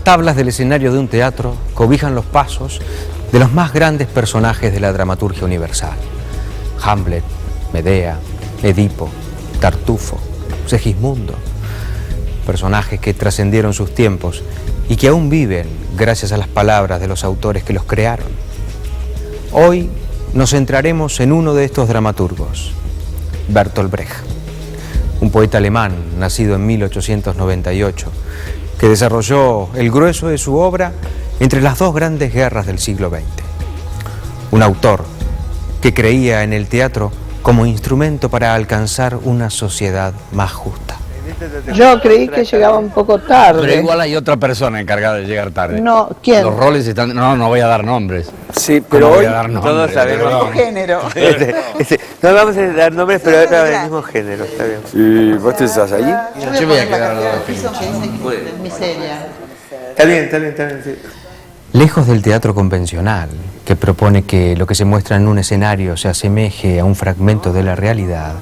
tablas del escenario de un teatro cobijan los pasos de los más grandes personajes de la dramaturgia universal. Hamlet, Medea, Edipo, Tartufo, Segismundo. Personajes que trascendieron sus tiempos y que aún viven gracias a las palabras de los autores que los crearon. Hoy nos centraremos en uno de estos dramaturgos, Bertolt Brecht, un poeta alemán nacido en 1898, que desarrolló el grueso de su obra entre las dos grandes guerras del siglo XX. Un autor que creía en el teatro como instrumento para alcanzar una sociedad más justa. Yo creí que llegaba un poco tarde. Pero igual hay otra persona encargada de llegar tarde. No, ¿quién? Los roles están... No voy a dar nombres. Sí, pero no hoy todos sabemos pero... género. No vamos a dar nombres, pero es del mismo género, está bien. ¿Y vos te estás allí? Yo voy a quedar al lado de Pino. Miseria. Está bien, sí. Lejos del teatro convencional, que propone que lo que se muestra en un escenario se asemeje a un fragmento de la realidad,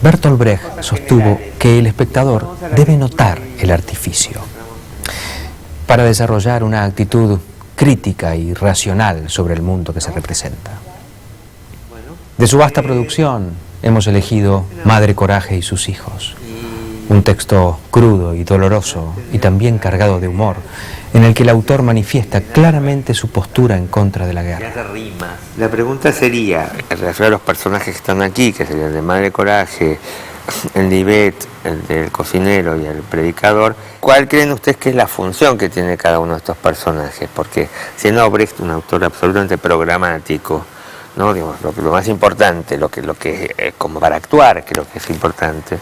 Bertolt Brecht sostuvo que el espectador debe notar el artificio. Para desarrollar una actitud crítica y racional sobre el mundo que se representa. De su vasta producción hemos elegido Madre Coraje y sus hijos, un texto crudo y doloroso y también cargado de humor, en el que el autor manifiesta claramente su postura en contra de la guerra. La pregunta sería, en relación a los personajes que están aquí, que serían el de Madre Coraje, el de Ivette, el del cocinero y el predicador, ¿cuál creen ustedes que es la función que tiene cada uno de estos personajes? Porque siendo Brecht un autor absolutamente programático, ¿no? Digamos, lo más importante, lo que como para actuar, creo que es importante,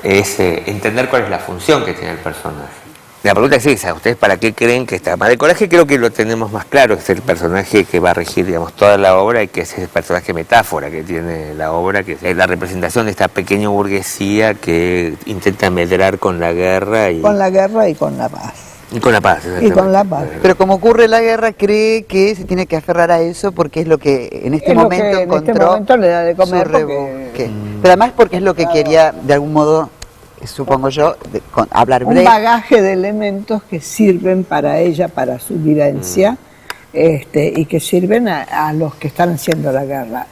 es entender cuál es la función que tiene el personaje. La pregunta es esa, ¿ustedes para qué creen que está? Madre Coraje creo que lo tenemos más claro, que es el personaje que va a regir, digamos, toda la obra y que es el personaje metáfora que tiene la obra, que es la representación de esta pequeña burguesía que intenta medrar con la guerra y... Con la guerra y con la paz. Y con la paz, Y con la paz. Pero como ocurre la guerra, cree que se tiene que aferrar a eso porque es lo que en este momento encontró. En este momento le da de comer su porque... Pero además porque es lo que quería, de algún modo, supongo yo, hablar un Brecht. bagaje de elementos que sirven para ella, para su vivencia, y que sirven a los que están haciendo la guerra.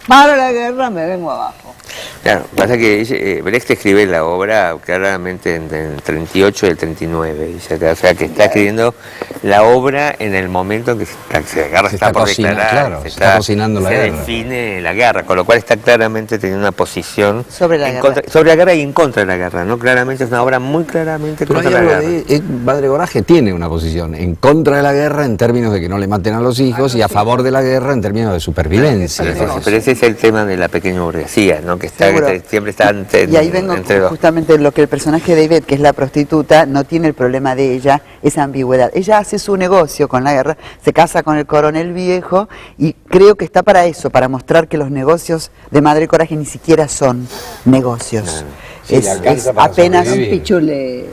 Para la guerra me vengo abajo. Claro, pasa que Brecht escribe la obra claramente entre el 38 y el 39, o sea que está escribiendo la obra en el momento en que la guerra está por declarar, claro, se está cocinando la guerra. Se define la guerra, con lo cual está claramente teniendo una posición sobre la guerra. Sobre la guerra y en contra de la guerra, ¿no? Claramente es una obra muy claramente Pero contra la guerra. Madre Coraje tiene una posición en contra de la guerra en términos de que no le maten a los hijos y a favor de la guerra en términos de supervivencia. Pero ese es el tema de la pequeña burguesía, ¿no? Que está siempre está y ahí vengo justamente lo que el personaje de Ivette, que es la prostituta, no tiene el problema de ella, esa ambigüedad. Ella hace su negocio con la guerra, se casa con el coronel viejo y creo que está para eso, para mostrar que los negocios de Madre Coraje ni siquiera son negocios. Sí, es apenas un pichuleo.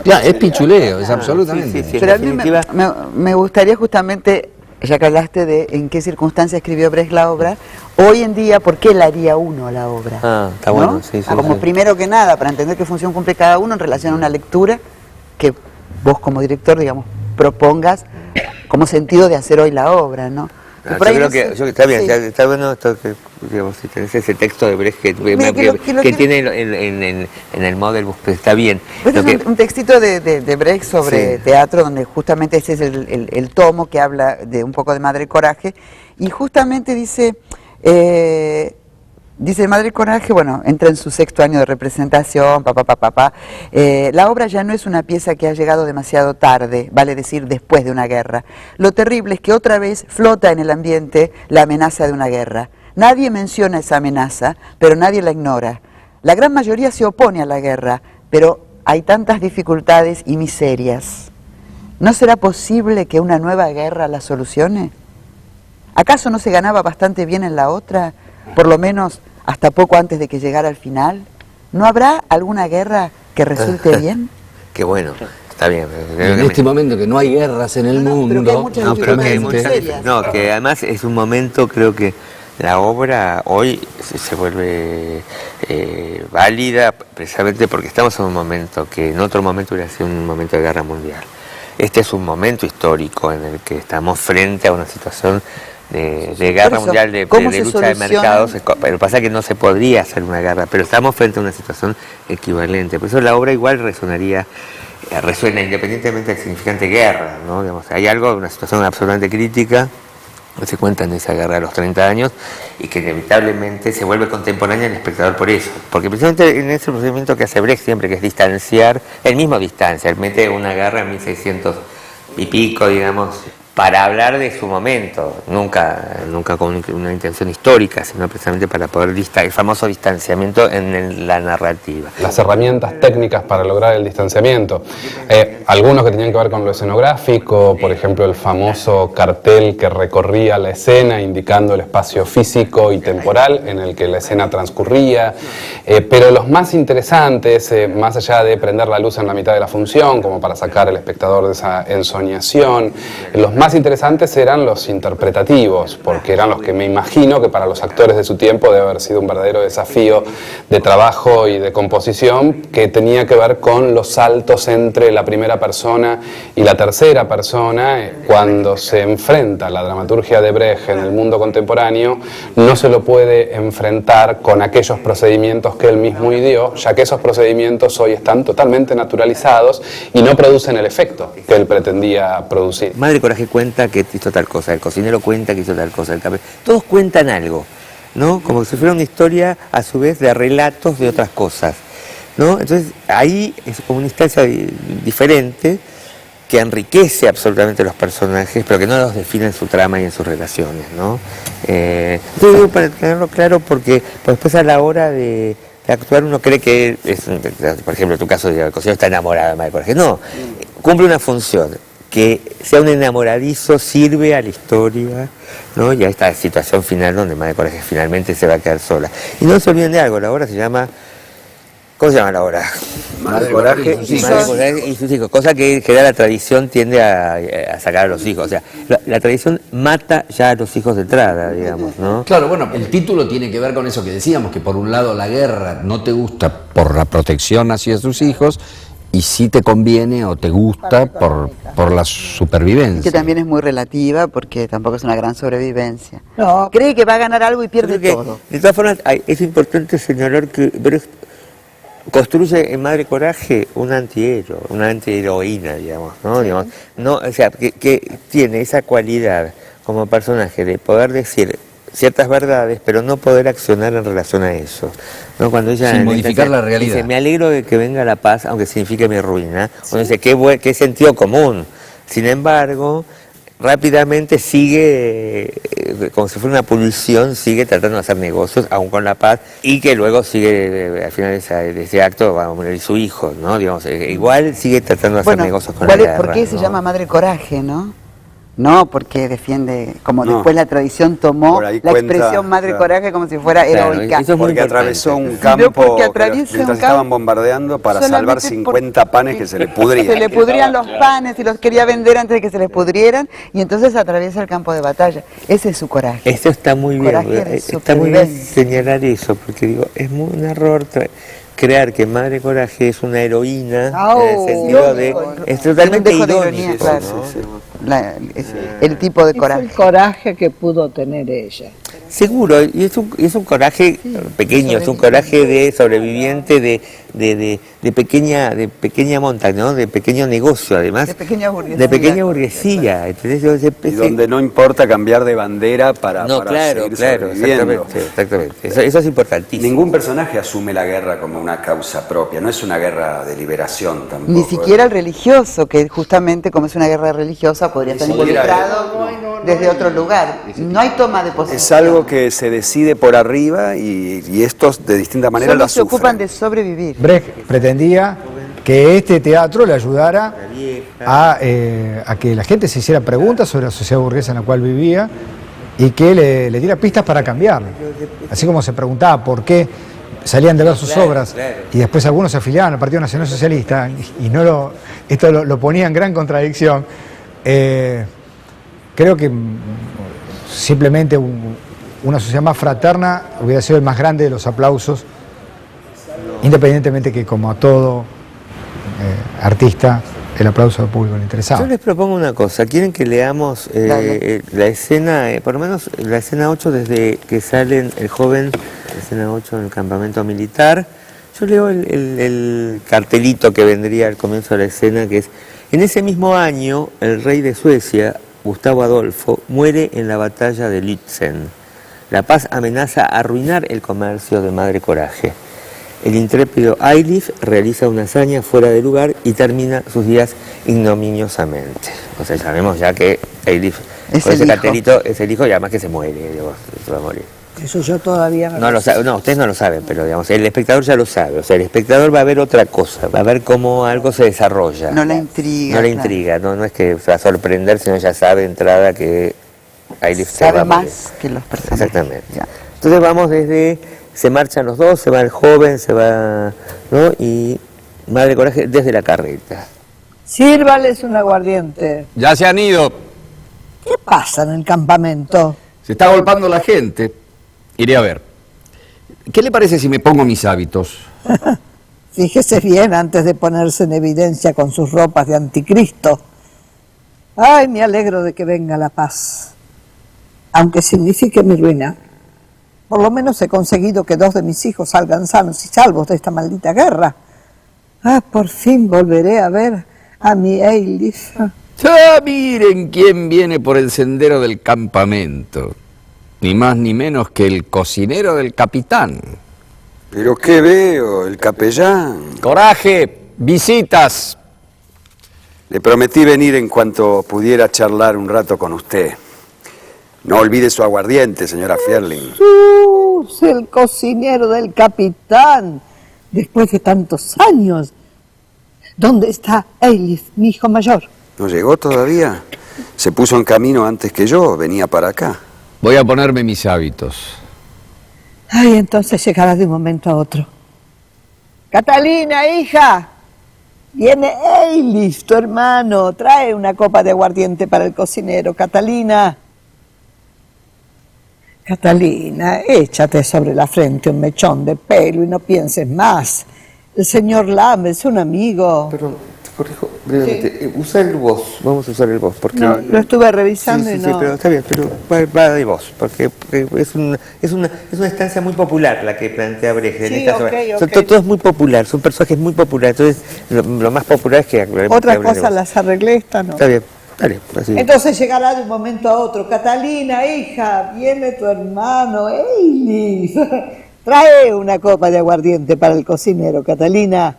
Ya, es pichuleo, es absolutamente. Sí, pero a mí me gustaría justamente, ya que hablaste de en qué circunstancias escribió Brecht la obra, hoy en día, ¿por qué la haría uno la obra? Está bueno, sí. Como primero que nada, para entender qué función cumple cada uno en relación a una lectura que vos como director, digamos, propongas como sentido de hacer hoy la obra, ¿no? Yo creo que está bien, está bueno esto que, digamos, si tenés ese texto de Brecht que tiene en el Model, pues está bien. Pues es un textito de Brecht sobre teatro, donde justamente ese es el tomo que habla de un poco de Madre Coraje, y justamente dice Madre Coraje, bueno, entra en su 6º año de representación, la obra ya no es una pieza que ha llegado demasiado tarde, vale decir, después de una guerra. Lo terrible es que otra vez flota en el ambiente la amenaza de una guerra. Nadie menciona esa amenaza, pero nadie la ignora. La gran mayoría se opone a la guerra, pero hay tantas dificultades y miserias. ¿No será posible que una nueva guerra la solucione? ¿Acaso no se ganaba bastante bien en la otra? Por lo menos hasta poco antes de que llegara al final. ¿No habrá alguna guerra que resulte bien? Qué bueno, está bien. En este momento que no hay guerras en el mundo, que además es un momento, creo que la obra hoy se vuelve válida precisamente porque estamos en un momento que en otro momento hubiera sido un momento de guerra mundial. este es un momento histórico en el que estamos frente a una situación de guerra mundial, de lucha de mercados. Pero pasa que no se podría hacer una guerra, pero estamos frente a una situación equivalente. Por eso la obra igual resuena independientemente del significante guerra, ¿no? Digamos, hay algo, una situación absolutamente crítica que se cuenta en esa guerra de los 30 años y que inevitablemente se vuelve contemporánea al espectador por eso. Porque precisamente en ese procedimiento que hace Brecht siempre, que es distanciar, él mismo distancia, él mete una guerra en 1600 y pico, digamos, para hablar de su momento, nunca con una intención histórica, sino precisamente para poder el famoso distanciamiento en la narrativa. Las herramientas técnicas para lograr el distanciamiento, algunos que tenían que ver con lo escenográfico, por ejemplo el famoso cartel que recorría la escena indicando el espacio físico y temporal en el que la escena transcurría, pero los más interesantes, más allá de prender la luz en la mitad de la función, como para sacar al espectador de esa ensoñación, los más interesantes eran los interpretativos, porque eran los que me imagino que para los actores de su tiempo debe haber sido un verdadero desafío de trabajo y de composición, que tenía que ver con los saltos entre la primera persona y la tercera persona. Cuando se enfrenta la dramaturgia de Brecht en el mundo contemporáneo, no se lo puede enfrentar con aquellos procedimientos que él mismo ideó, ya que esos procedimientos hoy están totalmente naturalizados y no producen el efecto que él pretendía producir. Madre Coraje cuenta que hizo tal cosa, el cocinero cuenta que hizo tal cosa, todos cuentan algo, ¿no? Como si fuera una historia a su vez de relatos de otras cosas, ¿no? Entonces ahí es como una instancia diferente que enriquece absolutamente los personajes, pero que no los define en su trama y en sus relaciones, ¿no? Entonces digo, para tenerlo claro, porque después a la hora de actuar uno cree que por ejemplo en tu caso el cocinero está enamorado de Madre Coraje. No, cumple una función. Que sea un enamoradizo sirve a la historia, ¿no? Y a esta situación final donde Madre Coraje finalmente se va a quedar sola. Y no se olviden de algo, la obra se llama... ¿Cómo se llama la obra? Madre Coraje y sus hijos. Cosa que la tradición tiende a sacar a los hijos. O sea, la tradición mata ya a los hijos de entrada, digamos, ¿no? Claro, bueno, el título tiene que ver con eso que decíamos, que por un lado la guerra no te gusta por la protección hacia sus hijos, y sí te conviene o te gusta por la supervivencia. Que también es muy relativa porque tampoco es una gran sobrevivencia. No. Cree que va a ganar algo y pierde todo. De todas formas, es importante señalar que Brecht construye en Madre Coraje un antihéroe, una antiheroína, digamos, ¿no? Sí. Digamos, no, o sea, que tiene esa cualidad como personaje de poder decir ciertas verdades, pero no poder accionar en relación a eso, ¿no? Cuando ella sin modificar la realidad. Dice, me alegro de que venga la paz, aunque signifique mi ruina. Uno dice, qué sentido común. Sin embargo, rápidamente sigue, como si fuera una pulsión, sigue tratando de hacer negocios, aún con la paz, y que luego sigue, al final de ese acto, va a morir su hijo, ¿no? Digamos, igual sigue tratando de hacer negocios con la guerra. ¿Por qué se llama Madre Coraje, no? No, porque defiende, como después la tradición tomó la expresión Madre Coraje como si fuera heroica. Eso es porque atravesó un campo mientras estaban bombardeando para salvar 50 panes que se le pudrían. Se le pudrían los panes y los quería vender antes de que se les pudrieran, y entonces atraviesa el campo de batalla. Ese es su coraje. Esto está muy bien, está muy bien señalar eso, porque digo, es un error crear que Madre Coraje es una heroína, en el sentido de... Es totalmente irónico, claro. El tipo de coraje. Es el coraje que pudo tener ella. Seguro, y es un coraje pequeño, es un coraje de sobreviviente de pequeña monta, ¿no? De pequeño negocio, además. De pequeña burguesía. De pequeña burguesía. Entonces, y donde no importa cambiar de bandera para seguir sobreviviendo. Exactamente. Eso es importantísimo. Ningún personaje asume la guerra como una causa propia, no es una guerra de liberación tampoco. Ni siquiera el religioso, que justamente como es una guerra religiosa podría estar involucrado desde otro lugar. No hay toma de posición. Es algo que se decide por arriba y estos de distinta manera solo lo se sufren. ocupan de sobrevivir. Brecht pretendía que este teatro le ayudara a que la gente se hiciera preguntas sobre la sociedad burguesa en la cual vivía y que le diera pistas para cambiarla. Así como se preguntaba por qué salían de ver sus obras y después algunos se afiliaban al Partido Nacional Socialista y esto lo ponía en gran contradicción. Creo que simplemente una sociedad más fraterna hubiera sido el más grande de los aplausos, independientemente que como a todo artista el aplauso del público le interesaba. Yo les propongo una cosa, quieren que leamos la escena, por lo menos la escena 8 desde que salen el joven, la escena 8 en el campamento militar. Yo leo el cartelito que vendría al comienzo de la escena, que es: en ese mismo año, el rey de Suecia, Gustavo Adolfo, muere en la batalla de Lützen. La paz amenaza arruinar el comercio de Madre Coraje. El intrépido Eilif realiza una hazaña fuera de lugar y termina sus días ignominiosamente. O sea, sabemos ya que Eilif, con ese cartelito, es el hijo y además que se muere, digamos, se va a morir. Eso yo todavía no lo sé. No, ustedes no lo saben, pero digamos, el espectador ya lo sabe. O sea, el espectador va a ver otra cosa, va a ver cómo algo se desarrolla. No la intriga. No la intriga, no es que se va a sorprender, sino ya sabe de entrada que Eilif se va a morir. Más que los personajes. Exactamente. Ya. Entonces vamos desde, se marchan los dos, se va el joven, se va, ¿no? Y Madre Coraje desde la carreta. Sírvales un aguardiente. Ya se han ido. ¿Qué pasa en el campamento? Se está golpando la gente. Iré a ver. ¿Qué le parece si me pongo mis hábitos? Fíjese bien antes de ponerse en evidencia con sus ropas de anticristo. Ay, me alegro de que venga la paz, aunque signifique mi ruina. Por lo menos he conseguido que 2 de mis hijos salgan sanos y salvos de esta maldita guerra. Ah, por fin volveré a ver a mi Eilif. ¡Ah, miren quién viene por el sendero del campamento! Ni más ni menos que el cocinero del capitán. ¿Pero qué veo? El capellán. Coraje, visitas. Le prometí venir en cuanto pudiera charlar un rato con usted. No olvide su aguardiente, señora Fierling. ¡Jesús! El cocinero del capitán, después de tantos años. ¿Dónde está Eilif, mi hijo mayor? ¿No llegó todavía? Se puso en camino antes que yo, venía para acá. Voy a ponerme mis hábitos. Ay, entonces llegará de un momento a otro. Catalina, hija, viene Eilif, tu hermano. Trae una copa de aguardiente para el cocinero, Catalina. Catalina, échate sobre la frente un mechón de pelo y no pienses más. El señor Lam es un amigo. Perdón, te corrijo brevemente. Sí. Usa el vos, vamos a usar el vos. Porque no, lo estuve revisando y no. Sí, pero está bien, pero va de vos, porque es una estancia muy popular la que plantea Brecht. Sí, okay. Todo es muy popular, son personajes muy populares, entonces lo más popular es que... Otras cosas las arreglé, esta no. Está bien. Dale, así. Entonces llegará de un momento a otro. Catalina, hija, viene tu hermano Eilif. Trae una copa de aguardiente para el cocinero, Catalina.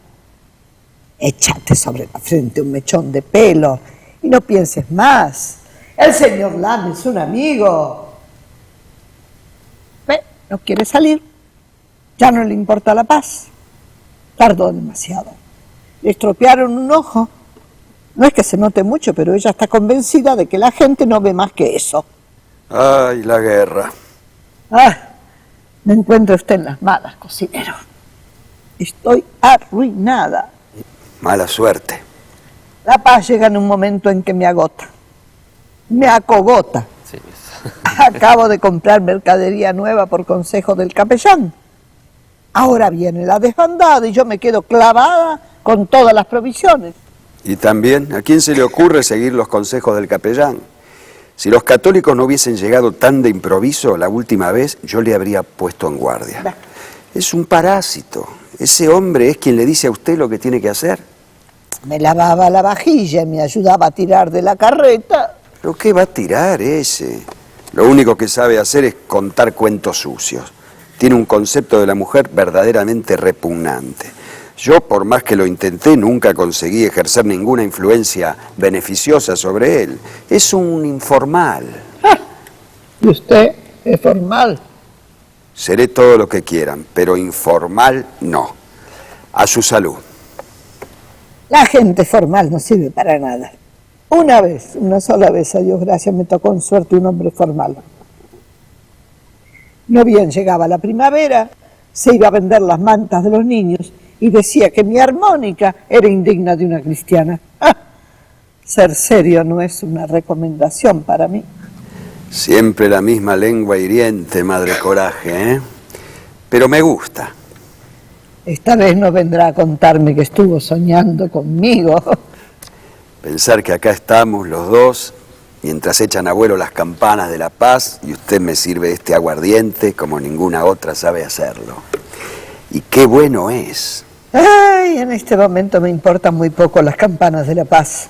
Échate sobre la frente un mechón de pelo y no pienses más. El señor Lam es un amigo. ¿Ve? No quiere salir. Ya no le importa la paz. Tardó demasiado. Le estropearon un ojo. No es que se note mucho, pero ella está convencida de que la gente no ve más que eso. Ay, la guerra. Ah, me encuentra usted en las malas, cocinero. Estoy arruinada. Mala suerte. La paz llega en un momento en que me agota. Me acogota. Sí. Acabo de comprar mercadería nueva por consejo del capellán. Ahora viene la desbandada y yo me quedo clavada con todas las provisiones. Y también, ¿a quién se le ocurre seguir los consejos del capellán? Si los católicos no hubiesen llegado tan de improviso la última vez, yo le habría puesto en guardia. Es un parásito. Ese hombre es quien le dice a usted lo que tiene que hacer. Me lavaba la vajilla y me ayudaba a tirar de la carreta. ¿Pero qué va a tirar ese? Lo único que sabe hacer es contar cuentos sucios. Tiene un concepto de la mujer verdaderamente repugnante. Yo, por más que lo intenté, nunca conseguí ejercer ninguna influencia beneficiosa sobre él. Es un informal. ¿Y usted es formal? Seré todo lo que quieran, pero informal no. A su salud. La gente formal no sirve para nada. Una sola vez, a Dios gracias, me tocó en suerte un hombre formal. No bien llegaba la primavera, se iba a vender las mantas de los niños y decía que mi armónica era indigna de una cristiana. ¡Ah! Ser serio no es una recomendación para mí. Siempre la misma lengua hiriente, Madre Coraje, ¿eh? Pero me gusta. Esta vez no vendrá a contarme que estuvo soñando conmigo. Pensar que acá estamos los dos, mientras echan a vuelo las campanas de la paz y usted me sirve este aguardiente como ninguna otra sabe hacerlo. Y qué bueno es. Ay, en este momento me importan muy poco las campanas de la paz.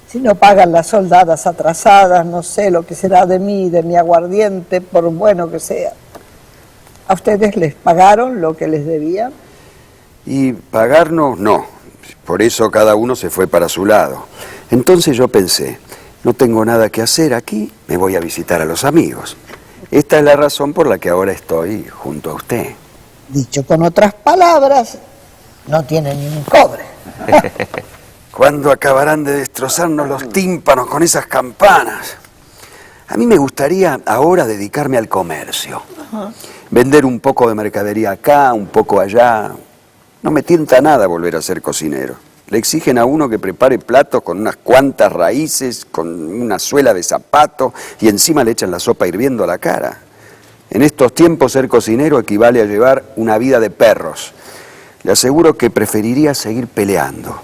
Si no pagan las soldadas atrasadas, no sé lo que será de mí, de mi aguardiente, por bueno que sea. ¿A ustedes les pagaron lo que les debían? Y pagarnos, no. Por eso cada uno se fue para su lado. Entonces yo pensé, no tengo nada que hacer aquí, me voy a visitar a los amigos. Esta es la razón por la que ahora estoy junto a usted. Dicho con otras palabras, no tienen ni un cobre. ¿Cuándo acabarán de destrozarnos los tímpanos con esas campanas? A mí me gustaría ahora dedicarme al comercio. Vender un poco de mercadería acá, un poco allá. No me tienta nada volver a ser cocinero. Le exigen a uno que prepare platos con unas cuantas raíces, con una suela de zapato y encima le echan la sopa hirviendo a la cara. En estos tiempos ser cocinero equivale a llevar una vida de perros. Le aseguro que preferiría seguir peleando.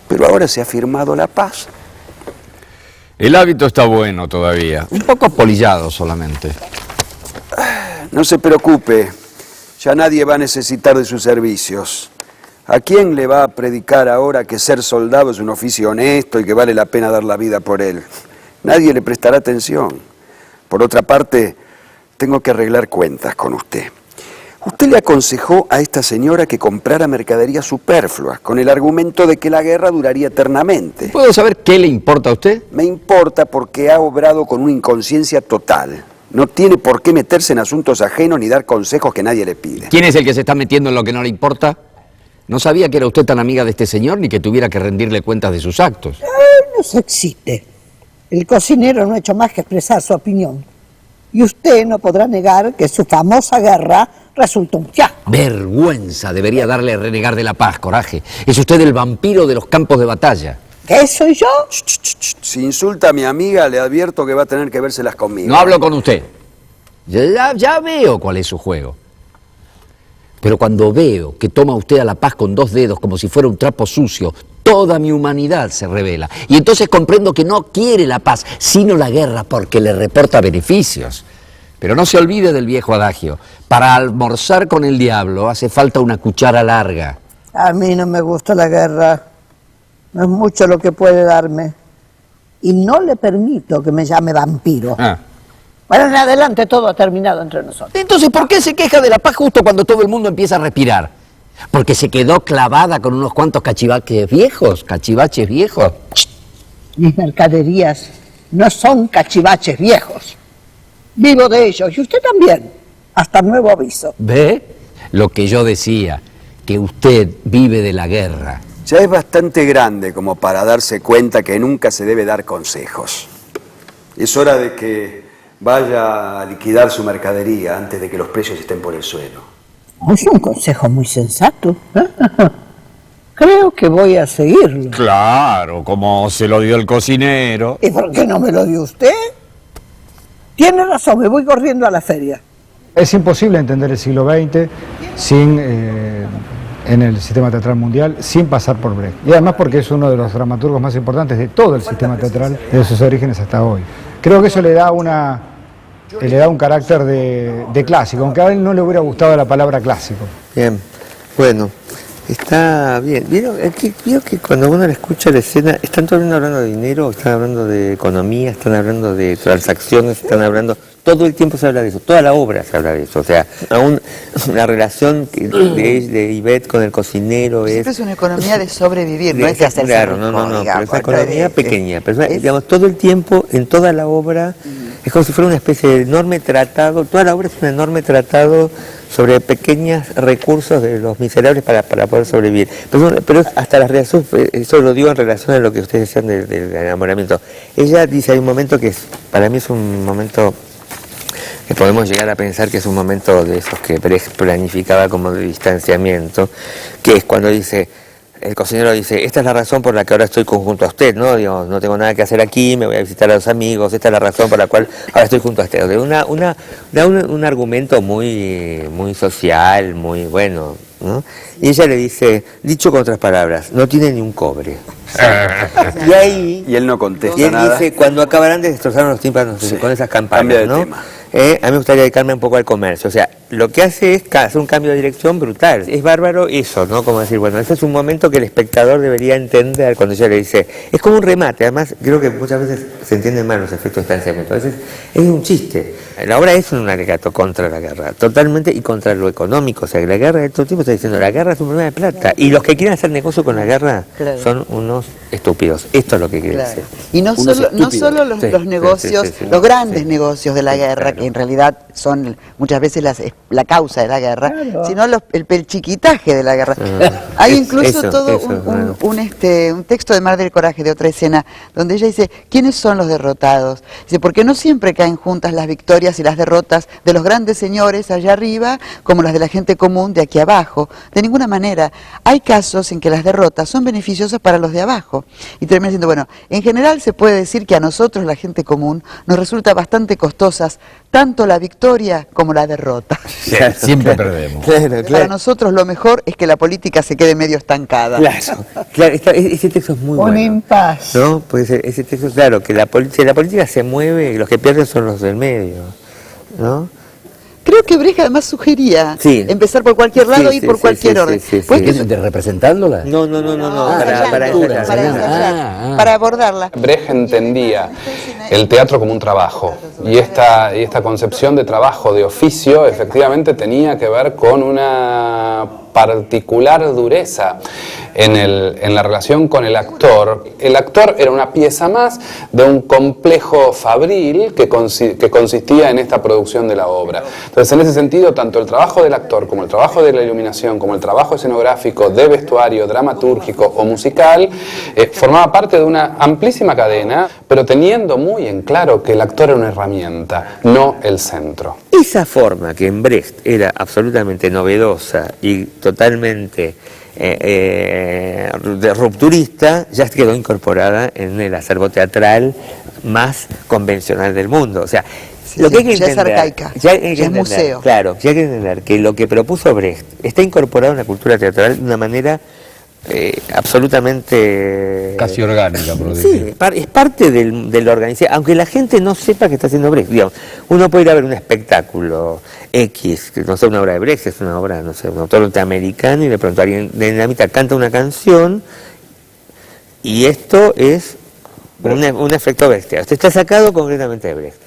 Pero ahora se ha firmado la paz. El hábito está bueno todavía, un poco polillado solamente. No se preocupe, ya nadie va a necesitar de sus servicios. ¿A quién le va a predicar ahora que ser soldado es un oficio honesto y que vale la pena dar la vida por él? Nadie le prestará atención. Por otra parte, tengo que arreglar cuentas con usted. Usted le aconsejó a esta señora que comprara mercadería superflua, con el argumento de que la guerra duraría eternamente. ¿Puedo saber qué le importa a usted? Me importa porque ha obrado con una inconsciencia total. No tiene por qué meterse en asuntos ajenos ni dar consejos que nadie le pide. ¿Quién es el que se está metiendo en lo que no le importa? No sabía que era usted tan amiga de este señor ni que tuviera que rendirle cuentas de sus actos. No se excite. El cocinero no ha hecho más que expresar su opinión. Y usted no podrá negar que su famosa guerra resultó un fiasco. Vergüenza debería darle a renegar de la paz, Coraje. Es usted el vampiro de los campos de batalla. ¿Qué soy yo? Si insulta a mi amiga, le advierto que va a tener que vérselas conmigo. No hablo con usted. Ya veo cuál es su juego. Pero cuando veo que toma usted a la paz con dos dedos como si fuera un trapo sucio, toda mi humanidad se revela. Y entonces comprendo que no quiere la paz, sino la guerra, porque le reporta beneficios. Pero no se olvide del viejo adagio. Para almorzar con el diablo hace falta una cuchara larga. A mí no me gusta la guerra. No es mucho lo que puede darme. Y no le permito que me llame vampiro. Bueno, en adelante todo ha terminado entre nosotros. Entonces, ¿por qué se queja de la paz justo cuando todo el mundo empieza a respirar? Porque se quedó clavada con unos cuantos cachivaches viejos. Mis mercaderías no son cachivaches viejos. Vivo de ellos, y usted también, hasta nuevo aviso. ¿Ve? Lo que yo decía, que usted vive de la guerra. Ya es bastante grande como para darse cuenta que nunca se debe dar consejos. Es hora de que vaya a liquidar su mercadería antes de que los precios estén por el suelo. Es un consejo muy sensato. Creo que voy a seguirlo. Claro, como se lo dio el cocinero. ¿Y por qué no me lo dio usted? Tiene razón, me voy corriendo a la feria. Es imposible entender el siglo XX sin, en el sistema teatral mundial, sin pasar por Brecht. Y además porque es uno de los dramaturgos más importantes de todo el sistema teatral, desde sus orígenes hasta hoy. Creo que eso le da un carácter de clásico, aunque a él no le hubiera gustado la palabra clásico. Bien, bueno, está bien. ¿Vieron que cuando uno le escucha la escena, están todos hablando de dinero, están hablando de economía, están hablando de transacciones, están hablando... Todo el tiempo se habla de eso, toda la obra se habla de eso. O sea, aún la relación de Ivette con el cocinero Siempre es una economía de sobrevivir, no es de hacerse claro, rico, no, digamos, pero es una economía pequeña. Pero digamos, todo el tiempo, en toda la obra, es como si fuera una especie de enorme tratado, toda la obra es un enorme tratado sobre pequeños recursos de los miserables para poder sobrevivir. Pero hasta la relación, eso lo digo en relación a lo que ustedes decían del enamoramiento. Ella dice, hay un momento que para mí es un momento que podemos llegar a pensar que es un momento de esos que Brecht planificaba como de distanciamiento, que es cuando dice, el cocinero dice, esta es la razón por la que ahora estoy junto a usted, ¿no? Digo, no tengo nada que hacer aquí, me voy a visitar a los amigos, esta es la razón por la cual ahora estoy junto a usted. Un argumento muy social, muy bueno, ¿no? Y ella le dice, dicho con otras palabras, no tiene ni un cobre. Y ahí... Y él no contesta Y él nada. dice, cuando acabarán de destrozar los tímpanos con esas campanas, Cambia de ¿no? tema. A mí me gustaría dedicarme un poco al comercio. O sea, lo que hace es hacer un cambio de dirección brutal. Es bárbaro eso, ¿no? Como decir, bueno, ese es un momento que el espectador debería entender cuando ella le dice. Es como un remate, además creo que muchas veces se entienden mal los efectos de distanciamiento. A veces es un chiste. La obra es un alegato contra la guerra, totalmente, y contra lo económico. O sea, que la guerra, todo el tiempo está diciendo, la guerra es un problema de plata. Y los que quieren hacer negocio con la guerra Claro. son unos estúpidos. Esto es lo que quiere Claro. decir. Y no Unos solo, no estúpidos. solo los, Sí, los sí, negocios, sí, sí, sí. los grandes Sí. negocios de la Sí, guerra, claro. que en realidad son muchas veces la causa de la guerra, Claro. sino el chiquitaje de la guerra. Ah, Hay es- incluso eso, todo eso, un, claro. un texto de Mar del Coraje, de otra escena, donde ella dice, ¿quiénes son los derrotados? Dice, porque no siempre caen juntas las victorias y las derrotas de los grandes señores allá arriba, como las de la gente común de aquí abajo. De ninguna manera. Hay casos en que las derrotas son beneficiosas para los de abajo. Y termina diciendo, bueno, en general se puede decir que a nosotros, la gente común, nos resulta bastante costosas tanto la victoria como la derrota. Siempre perdemos. Claro, Para claro. nosotros lo mejor es que la política se quede medio estancada. Claro, ese texto es muy Un bueno. impas. ¿No? Pues ese texto, claro, que si la política se mueve, los que pierden son los del medio, ¿no? Creo que Brecht además sugería Sí. empezar por cualquier lado Sí, y sí, por sí, cualquier sí, orden. sí, sí, Pues sí. que- ¿De representándola? No, para ensayar, para ensayar. ensayar, para abordarla. Brecht entendía el teatro como un trabajo y esta concepción de trabajo, de oficio, efectivamente tenía que ver con una particular dureza en la relación con el actor. El actor era una pieza más de un complejo fabril que consistía en esta producción de la obra. Entonces, en ese sentido, tanto el trabajo del actor como el trabajo de la iluminación, como el trabajo escenográfico, de vestuario, dramatúrgico o musical, formaba parte de una amplísima cadena, pero teniendo muy en claro que el actor era una herramienta, no el centro. Esa forma que en Brecht era absolutamente novedosa y totalmente de rupturista, ya quedó incorporada en el acervo teatral más convencional del mundo. O sea, Sí, lo que sí, hay que ya es entender, arcaica, ya hay que ya es entender, museo. Claro, ya hay que entender que lo que propuso Brecht está incorporado en la cultura teatral de una manera absolutamente... Casi orgánica, por Sí, decir. es parte de la organización, aunque la gente no sepa que está haciendo Brecht. Digamos, uno puede ir a ver un espectáculo X, que no sea una obra de Brecht, es una obra, no sé, un autor norteamericano, y de pronto alguien de la mitad canta una canción, y esto es un efecto Brecht. Esto está sacado concretamente de Brecht.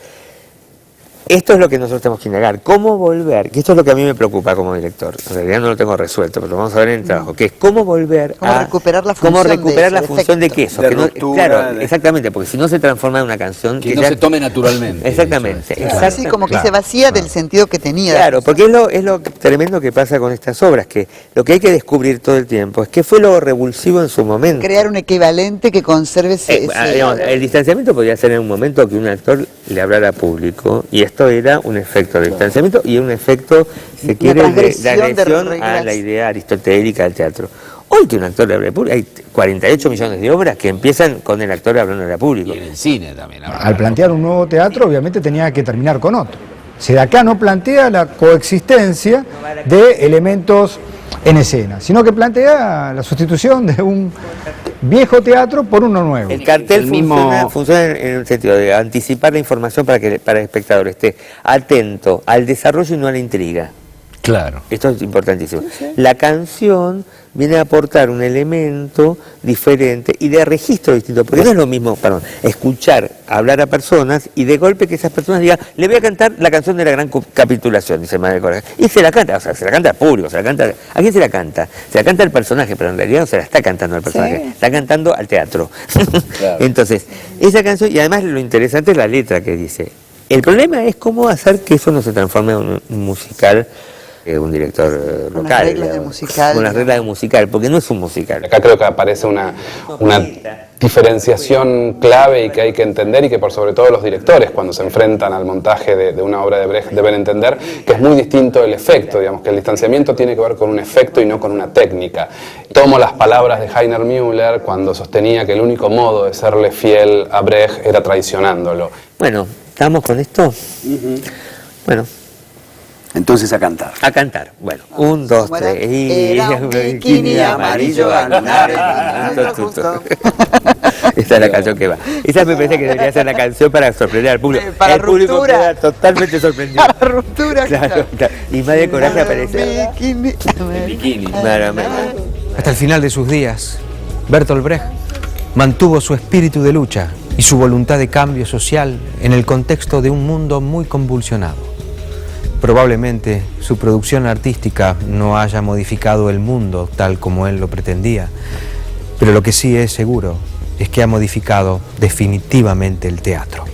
Esto es lo que nosotros tenemos que indagar, cómo volver, que esto es lo que a mí me preocupa como director, en realidad no lo tengo resuelto, pero lo vamos a ver en el trabajo, que es cómo volver Cómo a... recuperar la cómo función recuperar de la eso, función de efecto. queso. De Que no, ruptura, claro, de- exactamente, porque si no se transforma en una canción Que no ya- se tome naturalmente. Exactamente, Claro. exacto. Así como que Claro, se vacía del sentido que tenía. Claro, porque es lo tremendo que pasa con estas obras, que lo que hay que descubrir todo el tiempo es qué fue lo revulsivo en su momento. Crear un equivalente que conserve ese... Digamos, el distanciamiento podía ser en un momento que un actor le hablara a público, y esto era un efecto de distanciamiento y un efecto, si se quiere, de transgresión de agresión a reglas. la idea aristotélica del teatro. Hoy que un actor le hable al público, hay 48 millones de obras que empiezan con el actor hablando al público. Y en el cine también. ahora. Al plantear un nuevo teatro, obviamente tenía que terminar con otro. Si de acá no plantea la coexistencia de elementos en escena, sino que plantea la sustitución de un viejo teatro por uno nuevo. El cartel El mismo- funciona en el sentido de anticipar la información para que para el espectador esté atento al desarrollo y no a la intriga. Claro. Esto es importantísimo. La canción viene a aportar un elemento diferente y de registro distinto, porque no es lo mismo, escuchar hablar a personas y de golpe que esas personas digan, le voy a cantar la canción de la gran capitulación, dice Madre Coraje, y se la canta, o sea, se la canta al público, se la canta, ¿a quién se la canta? Se la canta al personaje, pero en realidad no se la está cantando al personaje, Sí. está cantando al teatro. Claro. Entonces, esa canción, y además lo interesante es la letra que dice. El problema es cómo hacer que eso no se transforme en un musical, un director Con local. las reglas de digamos, musical, con las reglas de musical, porque no es un musical. Acá creo que aparece una diferenciación clave y que hay que entender, y que por sobre todo los directores, cuando se enfrentan al montaje de una obra de Brecht, deben entender que es muy distinto el efecto, digamos, que el distanciamiento tiene que ver con un efecto y no con una técnica. Tomo las palabras de Heiner Müller cuando sostenía que el único modo de serle fiel a Brecht era traicionándolo. Bueno, ¿estamos con esto? Bueno, Entonces a cantar. A cantar. Bueno, 1, 2, 3. Era un bikini amarillo al mar. Esa es la canción que va. Esa me parece que debería ser la canción para sorprender al público. Para el público ruptura. queda totalmente sorprendido. Para ruptura. Claro, claro. Y Madre de Coraje aparece. Bikini. Claro, Hasta el final de sus días, Bertolt Brecht mantuvo su espíritu de lucha y su voluntad de cambio social en el contexto de un mundo muy convulsionado. Probablemente su producción artística no haya modificado el mundo tal como él lo pretendía, pero lo que sí es seguro es que ha modificado definitivamente el teatro.